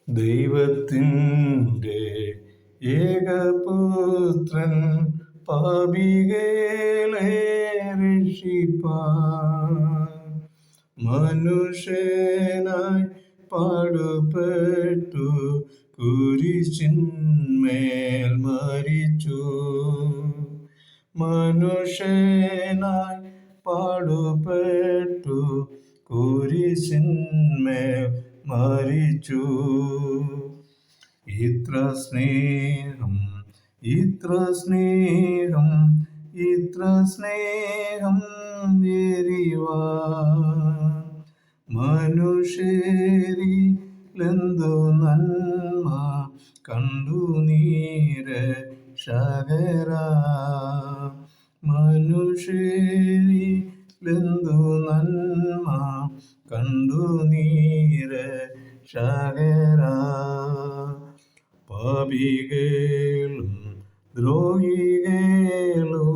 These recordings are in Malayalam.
ദൈവത്തിൻ്റെ ഏകപുത്രൻ പാപികളെ രക്ഷിപ്പാൻ മനുഷ്യനായി പാടുപെട്ടു കുരിശിന്മേൽ മരിച്ചു. മനുഷ്യനായി പാടുപെട്ടു കുരിശിന്മേൽ മരിച്ചു. ഇത്ര സ്നേഹം ഇത്ര സ്നേഹം ഇത്ര സ്നേഹം എരിവാൻ മനുഷ്യരിലെന്തു നന്മ കണ്ടു നീരക്ഷകരാ. മനുഷ്യരിലെന്തു നന്മ കണ്ടു നീരക്ഷകരാ. പാപികളും ദ്രോഹികളും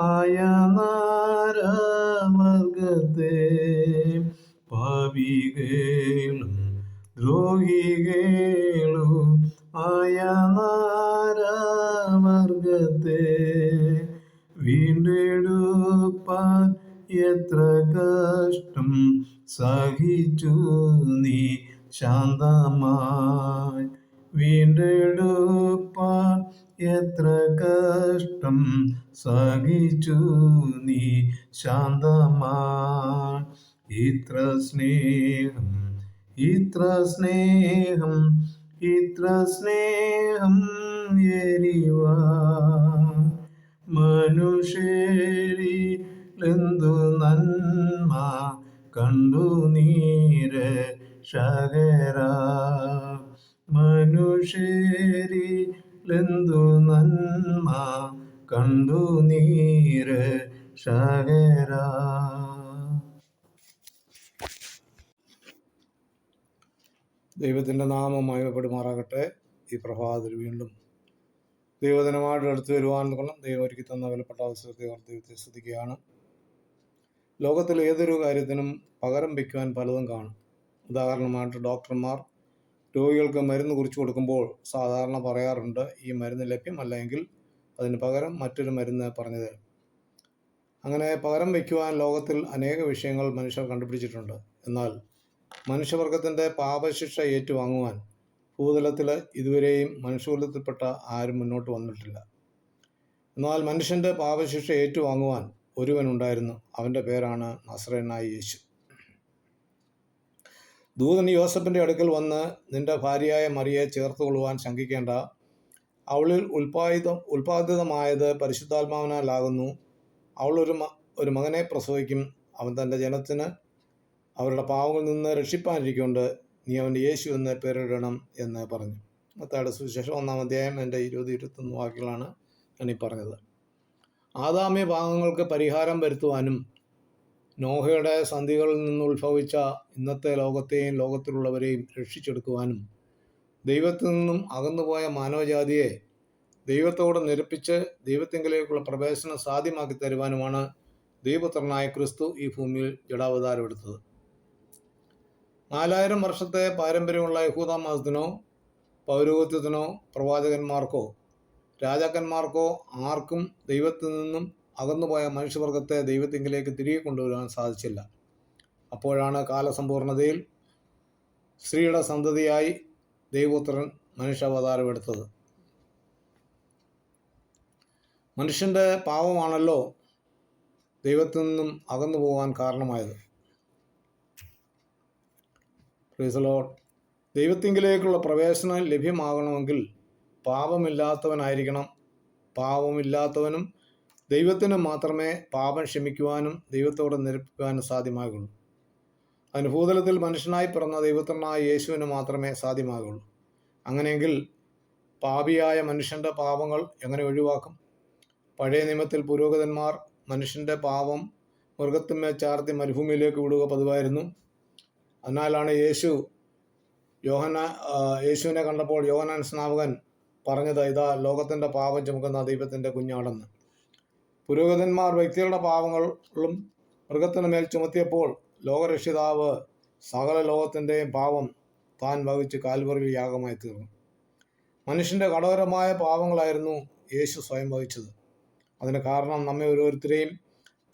ആയ നരവർഗത്തെ പാപികളും ദ്രോഹികളും ആയ നരവർഗത്തെ വീണ്ടെടുപ്പാൻ എത്ര കഷ്ടം സഹിച്ചു നീ ശാന്തമായി. വീണ്ടെടുപ്പാൻ എത്ര കഷ്ടം സഹിച്ചു നീ ശാന്തമായി. ഇത്ര സ്നേഹം ഇത്ര സ്നേഹം ഇത്ര സ്നേഹം എരിവാൻ മനുഷ്യരിലെന്തു നന്മ കണ്ടു നീരക്ഷകരാ. മനുഷ്യരിലെന്തു നന്മ കണ്ടു നീരക്ഷകരാ. ദൈവത്തിൻ്റെ നാമം മഹിമപ്പെടുമാറാകട്ടെ. ഈ പ്രഭാതത്തിൽ വീണ്ടും ദൈവജനമായിട്ട് അടുത്ത് വരുവാൻ കൊള്ളും ദൈവം ഒരുക്കി തന്ന വിലപ്പെട്ട അവസരത്തെ ദൈവത്തെ സ്തുതിക്കുകയാണ്. ലോകത്തിൽ ഏതൊരു കാര്യത്തിനും പകരം വയ്ക്കുവാൻ പലതും കാണും. ഉദാഹരണമായിട്ട് ഡോക്ടർമാർ രോഗികൾക്ക് മരുന്ന് കുറിച്ച് കൊടുക്കുമ്പോൾ സാധാരണ പറയാറുണ്ട്, ഈ മരുന്ന് ലഭ്യമല്ലെങ്കിൽ അതിന് പകരം മറ്റൊരു മരുന്ന് പറഞ്ഞു തരും. അങ്ങനെ പകരം വയ്ക്കുവാൻ ലോകത്തിൽ അനേക വിഷയങ്ങൾ മനുഷ്യർ കണ്ടുപിടിച്ചിട്ടുണ്ട്. എന്നാൽ മനുഷ്യവർഗത്തിൻ്റെ പാപശിക്ഷ ഏറ്റുവാങ്ങുവാൻ ഭൂതലത്തിൽ ഇതുവരെയും മനുഷ്യകുലത്തിൽപ്പെട്ട ആരും മുന്നോട്ട് വന്നിട്ടില്ല. എന്നാൽ മനുഷ്യൻ്റെ പാപശിക്ഷ ഏറ്റുവാങ്ങുവാൻ ഒരുവനുണ്ടായിരുന്നു. അവൻ്റെ പേരാണ് നസറേയനായ യേശു. ദൂതൻ യോസഫിൻ്റെ അടുക്കൽ വന്ന്, നിന്റെ ഭാര്യയായ മറിയെ ചേർത്ത് കൊള്ളുവാൻ ശങ്കിക്കേണ്ട, അവളിൽ ഉൽപ്പാദിതമായത് പരിശുദ്ധാത്മാവിനാലാകുന്നു. അവൾ ഒരു മകനെ പ്രസവിക്കും. അവൻ തൻ്റെ ജനത്തിന് അവരുടെ പാവങ്ങളിൽ നിന്ന് രക്ഷിപ്പാനിരിക്കൊണ്ട് നീ അവൻ്റെ യേശു എന്ന് പേരിടണം എന്ന് പറഞ്ഞു. മത്തായിയുടെ സുവിശേഷം 1-ാം അധ്യായം 20-21 വാക്യങ്ങളാണ് ഞാനീ പറഞ്ഞത്. ആദാമ്യ പാപങ്ങൾക്ക് പരിഹാരം വരുത്തുവാനും നോഹയുടെ സന്ധികളിൽ നിന്ന് ഉത്ഭവിച്ച ഇന്നത്തെ ലോകത്തെയും ലോകത്തിലുള്ളവരെയും രക്ഷിച്ചെടുക്കുവാനും ദൈവത്തിൽ നിന്നും അകന്നുപോയ മാനവജാതിയെ ദൈവത്തോട് നിരപ്പിച്ച് ദൈവത്തിങ്കിലേക്കുള്ള പ്രവേശനം സാധ്യമാക്കി തരുവാനുമാണ് ദൈവപുത്രനായ ക്രിസ്തു ഈ ഭൂമിയിൽ ജഡാവതാരം എടുത്തത്. 4000 വർഷത്തെ പാരമ്പര്യമുള്ള യഹൂദ മതത്തിനോ പൗരോഹിത്യത്തിനോ പ്രവാചകന്മാർക്കോ രാജാക്കന്മാർക്കോ ആർക്കും ദൈവത്തിൽ നിന്നും അകന്നുപോയ മനുഷ്യവർഗത്തെ ദൈവത്തിങ്കിലേക്ക് തിരികെ കൊണ്ടുവരാൻ സാധിച്ചില്ല. അപ്പോഴാണ് കാലസമ്പൂർണതയിൽ സ്ത്രീയുടെ സന്തതിയായി ദൈവപുത്രൻ മനുഷ്യാവതാരം എടുത്തത്. മനുഷ്യൻ്റെ പാപമാണല്ലോ ദൈവത്തിൽ നിന്നും അകന്നു പോകാൻ കാരണമായത്. Praise the Lord. ദൈവത്തിങ്കിലേക്കുള്ള പ്രവേശനം ലഭ്യമാകണമെങ്കിൽ പാപമില്ലാത്തവനായിരിക്കണം. പാപമില്ലാത്തവനും ദൈവത്തിന് മാത്രമേ പാപം ക്ഷമിക്കുവാനും ദൈവത്തോട് നിരപ്പിക്കുവാനും സാധ്യമാകുള്ളൂ. അതിന് ഭൂതലത്തിൽ മനുഷ്യനായി പിറന്ന ദൈവപുത്രനായ യേശുവിന് മാത്രമേ സാധ്യമാകുള്ളൂ. അങ്ങനെയെങ്കിൽ പാപിയായ മനുഷ്യൻ്റെ പാപങ്ങൾ എങ്ങനെ ഒഴിവാക്കും? പഴയ നിയമത്തിൽ പുരോഹിതന്മാർ മനുഷ്യൻ്റെ പാപം മൃഗത്തിന്മേൽ ചാർത്തി മരുഭൂമിയിലേക്ക് വിടുക പതിവായിരുന്നു. അതിനാലാണ് യേശുവിനെ കണ്ടപ്പോൾ യോഹന്നാൻ സ്നാപകൻ പറഞ്ഞത്, ഇതാ ലോകത്തിൻ്റെ പാപം ചുമക്കുന്ന ദൈവത്തിൻ്റെ കുഞ്ഞാടെന്ന്. പുരോഹിതന്മാർ വ്യക്തികളുടെ പാപങ്ങളും മൃഗത്തിന് മേൽ ചുമത്തിയപ്പോൾ ലോകരക്ഷിതാവ് സകല ലോകത്തിൻ്റെയും പാപം താൻ വഹിച്ച് കാൽവറിയിൽ യാഗമായി തീർന്നു. മനുഷ്യൻ്റെ കടോരമായ പാവങ്ങളായിരുന്നു യേശു സ്വയം വഹിച്ചത്. അതിന് കാരണം നമ്മെ ഓരോരുത്തരെയും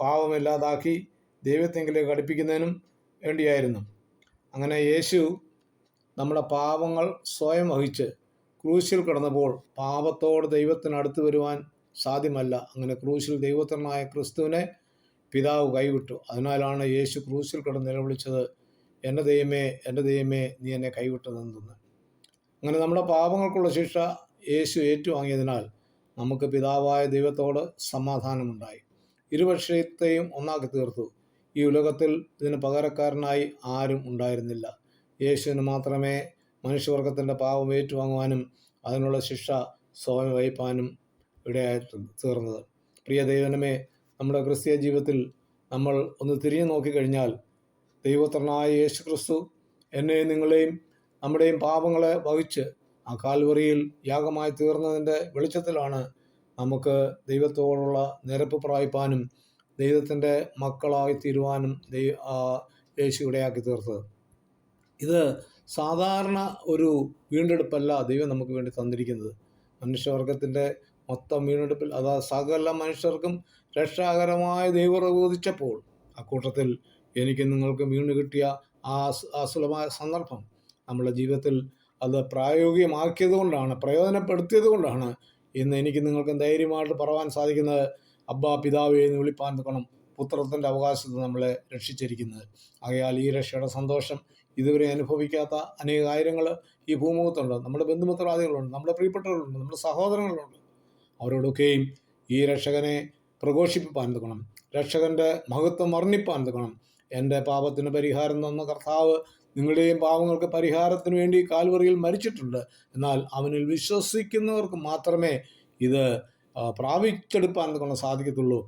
പാവമില്ലാതാക്കി ദൈവത്തെങ്കിലേക്ക് അടുപ്പിക്കുന്നതിനും വേണ്ടിയായിരുന്നു. അങ്ങനെ യേശു നമ്മുടെ പാവങ്ങൾ സ്വയം വഹിച്ച് ക്രൂശിൽ കിടന്നപ്പോൾ പാപത്തോട് ദൈവത്തിന് അടുത്ത് വരുവാൻ സാധ്യമല്ല. അങ്ങനെ ക്രൂശിൽ ദൈവത്തിനായ ക്രിസ്തുവിനെ പിതാവ് കൈവിട്ടു. അതിനാലാണ് യേശു ക്രൂശിൽ കിടന്ന് നിലവിളിച്ചത്, എൻ്റെ ദൈവമേ നീ എന്നെ കൈവിട്ടതെന്തെന്ന്. അങ്ങനെ നമ്മുടെ പാപങ്ങൾക്കുള്ള ശിക്ഷ യേശു ഏറ്റുവാങ്ങിയതിനാൽ നമുക്ക് പിതാവായ ദൈവത്തോട് സമാധാനമുണ്ടായി. ഇരുപക്ഷത്തെയും ഒന്നാക്കി തീർത്തു. ഈ ഉലകത്തിൽ ഇതിന് പകരക്കാരനായി ആരും ഉണ്ടായിരുന്നില്ല. യേശുവിന് മാത്രമേ മനുഷ്യവർഗത്തിൻ്റെ പാപം ഏറ്റുവാങ്ങുവാനും അതിനുള്ള ശിക്ഷ സ്വയം വഹിപ്പാനും ഇടയായിട്ട് തീർന്നത്. പ്രിയ ദൈവമേ, നമ്മുടെ ക്രിസ്തീയ ജീവിതത്തിൽ നമ്മൾ ഒന്ന് തിരിഞ്ഞു നോക്കിക്കഴിഞ്ഞാൽ ദൈവപുത്രനായ യേശു ക്രിസ്തു എന്നെയും നിങ്ങളെയും നമ്മുടെയും പാപങ്ങളെ വഹിച്ച് ആ കാൽവറിയിൽ യാഗമായി തീർന്നതിൻ്റെ വെളിച്ചത്തിലാണ് നമുക്ക് ദൈവത്തോടുള്ള നിരപ്പ് പ്രാപിപ്പാനും ദൈവത്തിൻ്റെ മക്കളായി തീരുവാനും യേശു ഇടയാക്കി തീർത്തത്. ഇത് സാധാരണ ഒരു വീണ്ടെടുപ്പല്ല ദൈവം നമുക്ക് വേണ്ടി തന്നിരിക്കുന്നത്. മനുഷ്യവർഗത്തിൻ്റെ മൊത്തം വീണ്ടെടുപ്പിൽ സകല മനുഷ്യർക്കും രക്ഷാകരമായ ദൈവം പ്രബോധിച്ചപ്പോൾ അക്കൂട്ടത്തിൽ എനിക്ക് നിങ്ങൾക്ക് വീണ്ടു കിട്ടിയ ആ സുലഭമായ സന്ദർഭം നമ്മുടെ ജീവിതത്തിൽ അത് പ്രായോഗികമാക്കിയത് കൊണ്ടാണ്, പ്രയോജനപ്പെടുത്തിയത് കൊണ്ടാണ് ഇന്ന് എനിക്ക് നിങ്ങൾക്ക് ധൈര്യമായിട്ട് പറയാൻ സാധിക്കുന്നത്, അബ്ബാ പിതാവേ എന്ന് വിളിപ്പാൻ നിൽക്കണം. പുത്രത്തിൻ്റെ അവകാശത്തിൽ നമ്മളെ രക്ഷിച്ചിരിക്കുന്നത്. ആകയാൽ ഈ രക്ഷയുടെ സന്തോഷം ഇതുവരെ അനുഭവിക്കാത്ത അനേകായിരങ്ങൾ ഈ ഭൂമുഖത്തുണ്ട്. നമ്മുടെ ബന്ധുമിത്രാദികളുണ്ട്, നമ്മുടെ പ്രിയപ്പെട്ടവരുണ്ട്, നമ്മുടെ സഹോദരങ്ങളുണ്ട്. അവരോടൊക്കെയും ഈ രക്ഷകനെ പ്രഘോഷിപ്പാൻ നിൽക്കണം. രക്ഷകൻ്റെ മഹത്വം വർണ്ണിപ്പാൻ നിൽക്കണം. എൻ്റെ പാപത്തിന് പരിഹാരം തന്ന കർത്താവ് നിങ്ങളുടെയും പാപങ്ങൾക്ക് പരിഹാരത്തിന് വേണ്ടി കാൽവറിയിൽ മരിച്ചിട്ടുണ്ട്. എന്നാൽ അവനിൽ വിശ്വസിക്കുന്നവർക്ക് മാത്രമേ ഇത് പ്രാപിച്ചെടുപ്പാൻ നിൽക്കണം സാധിക്കത്തുള്ളൂ.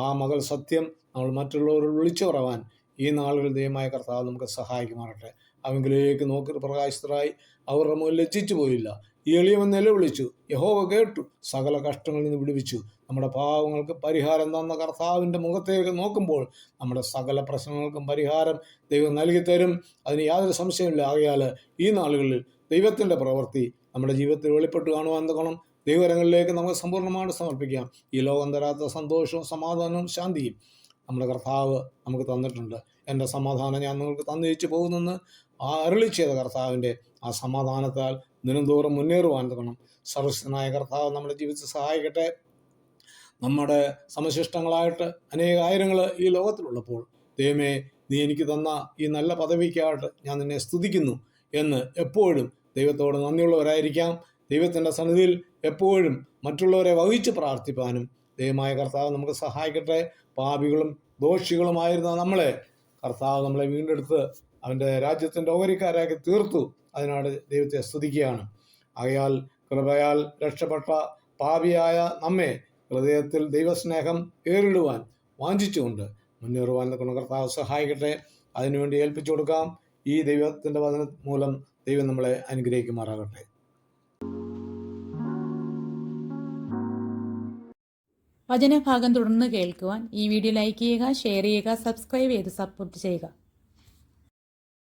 ആ മകൾ സത്യം നമ്മൾ മറ്റുള്ളവരോട് വിളിച്ചു പറയാൻ ഈ നാളുകളിൽ ദൈവമായ കർത്താവ് നമുക്ക് സഹായിക്കുമാറട്ടെ. അവങ്കിലേക്ക് നോക്കി പ്രകാശിതരായി അവരുടെ മുന്നിൽ ലജ്ജിച്ചു പോയില്ല. ഈ എളിയവൻ നിലവിളിച്ചു, യഹോവ കേട്ടു, സകല കഷ്ടങ്ങളിൽ നിന്ന് വിടുവിച്ചു. നമ്മുടെ പാവങ്ങൾക്ക് പരിഹാരം തന്ന കർത്താവിൻ്റെ മുഖത്തേക്ക് നോക്കുമ്പോൾ നമ്മുടെ സകല പ്രശ്നങ്ങൾക്കും പരിഹാരം ദൈവം നൽകി തരും. അതിന് യാതൊരു സംശയമില്ല. ആകയാൽ ഈ നാളുകളിൽ ദൈവത്തിൻ്റെ പ്രവൃത്തി നമ്മുടെ ജീവിതത്തിൽ വെളിപ്പെട്ട് കാണുവാൻ തക്കണം. ദൈവകരങ്ങളിലേക്ക് നമുക്ക് സമ്പൂർണ്ണമായിട്ട് സമർപ്പിക്കാം. ഈ ലോകം തരാത്ത സന്തോഷവും സമാധാനവും ശാന്തിയും നമ്മുടെ കർത്താവ് നമുക്ക് തന്നിട്ടുണ്ട്. എൻ്റെ സമാധാനം ഞാൻ നിങ്ങൾക്ക് തന്നയിച്ചു പോകുന്നെന്ന് അരുളി ചെയ്ത കർത്താവിൻ്റെ ആ സമാധാനത്താൽ ദിനംതോറും മുന്നേറുവാൻ തക്കണം. സർവശക്തനായ കർത്താവ് നമ്മുടെ ജീവിതത്തിൽ സഹായിക്കട്ടെ. നമ്മുടെ സമശിഷ്ടങ്ങളായിട്ട് അനേകായിരങ്ങൾ ഈ ലോകത്തിലുള്ളപ്പോൾ ദൈവമേ നീ എനിക്ക് തന്ന ഈ നല്ല പദവിക്കായിട്ട് ഞാൻ നിന്നെ സ്തുതിക്കുന്നു എന്ന് എപ്പോഴും ദൈവത്തോട് നന്ദിയുള്ളവരായിരിക്കാം. ദൈവത്തിൻ്റെ സന്നിധിയിൽ എപ്പോഴും മറ്റുള്ളവരെ വഹിച്ച് പ്രാർത്ഥിപ്പാനും ദൈവമായ കർത്താവ് നമുക്ക് സഹായിക്കട്ടെ. പാപികളും ദോഷികളുമായിരുന്ന നമ്മളെ വീണ്ടെടുത്ത് അവൻ്റെ രാജ്യത്തിൻ്റെ ഓഹരിക്കാരാക്കി തീർത്തു. അതിനാണ് ദൈവത്തെ സ്തുതിക്കുകയാണ്. ആകയാൽ കൃപയാൽ രക്ഷപ്പെട്ട പാപിയായ നമ്മെ ഹൃദയത്തിൽ ദൈവസ്നേഹം ഏറിടുവാൻ വാഞ്ചിച്ചുകൊണ്ട് മുന്നേറുവാൻ നിൽക്കുന്ന കർത്താവ് സഹായിക്കട്ടെ. അതിനുവേണ്ടി ഏൽപ്പിച്ചു കൊടുക്കാം. ഈ ദൈവത്തിൻ്റെ വചനം മൂലം ദൈവം നമ്മളെ അനുഗ്രഹിക്കുമാറാകട്ടെ. വചനഭാഗം തുടർന്ന് കേൾക്കുവാൻ ഈ വീഡിയോ ലൈക്ക് ചെയ്യുക, ഷെയർ ചെയ്യുക, സബ്സ്ക്രൈബ് ചെയ്ത് സപ്പോർട്ട് ചെയ്യുക.